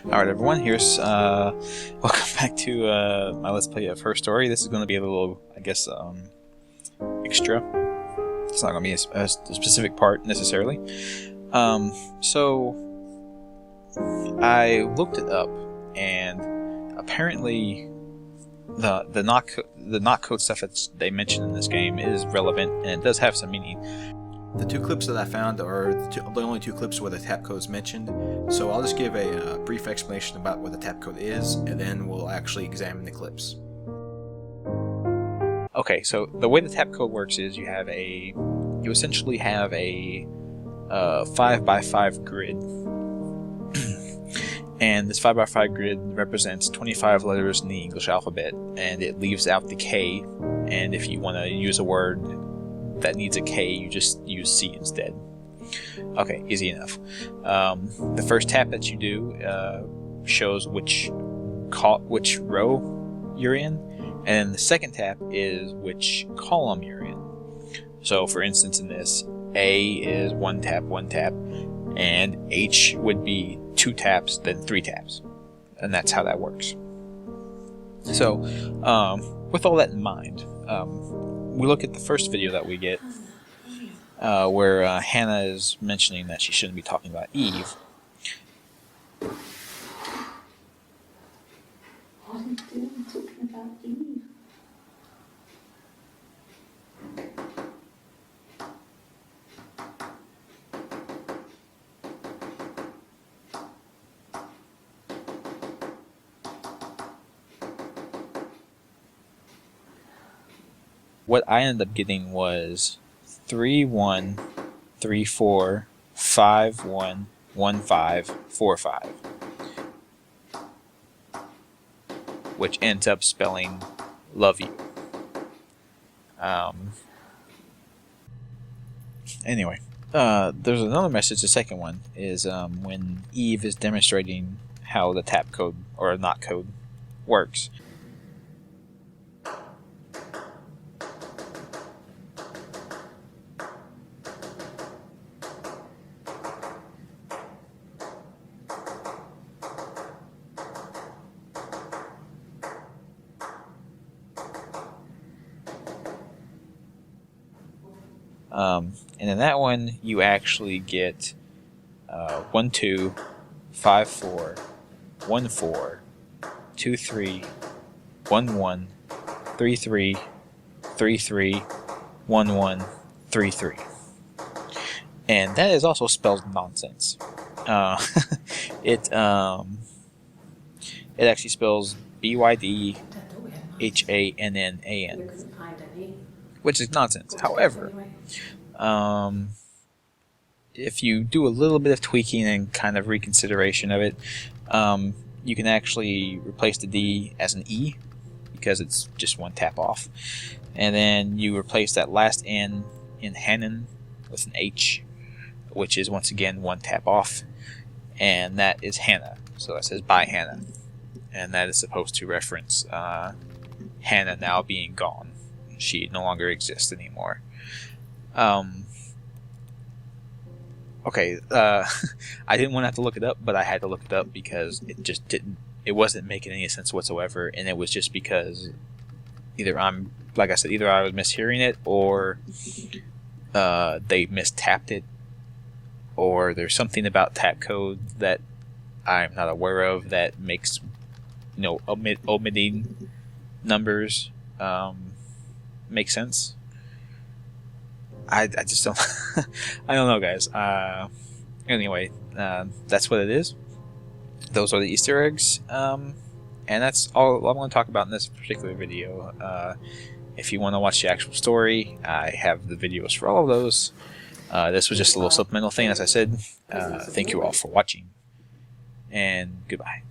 Alright everyone, here's welcome back to my Let's Play of Her Story. This is going to be a little, I guess, extra. It's not going to be a specific part necessarily. So I looked it up, and apparently the not code stuff that they mentioned in this game is relevant, and it does have some meaning. The two clips that I found are the only two clips where the tap code is mentioned, so I'll just give a brief explanation about what the tap code is, and then we'll actually examine the clips. Okay, so the way the tap code works is you essentially have a 5x5 grid, and this 5x5 grid represents 25 letters in the English alphabet, and it leaves out the K, and if you want to use a word that needs a K, you just use C instead. Okay, easy enough. The first tap that you do shows which row you're in, and the second tap is which column you're in. So for instance, in this, A is one tap, and H would be 2 taps, then 3 taps. And that's how that works. So, with all that in mind, we look at the first video that we get, where Hannah is mentioning that she shouldn't be talking about Eve. What are you doing talking about Eve? What I ended up getting was 3-1, 3-4, 5-1, 1-5, 4-5, which ends up spelling love you. Anyway, there's another message. The second one is when Eve is demonstrating how the tap code or not code works. And in that one, you actually get 1-2, 5-4, 1-4, 2-3, 1-1, 3-3, 3-3, 1-1, 3-3. And that is also spelled nonsense. It actually spells BYDHANNAN, which is nonsense. However, if you do a little bit of tweaking and kind of reconsideration of it, you can actually replace the D as an E, because it's just one tap off, and then you replace that last N in Hannon with an H, which is once again one tap off, and that is Hannah. So that says "Bye Hannah," and that is supposed to reference Hannah now being gone. She no longer exists anymore. Okay, I didn't want to have to look it up, but I had to look it up because it wasn't making any sense whatsoever, and it was just because either I was mishearing it, or they mistapped it, or there's something about tap code that I'm not aware of that makes, omitting numbers make sense. I just don't I don't know, guys. Anyway, that's what it is. Those are the Easter eggs, and that's all I'm going to talk about in this particular video. If you want to watch the actual story, I have the videos for all of those. This was just a little supplemental thing, as I said. Thank you all for watching, and goodbye.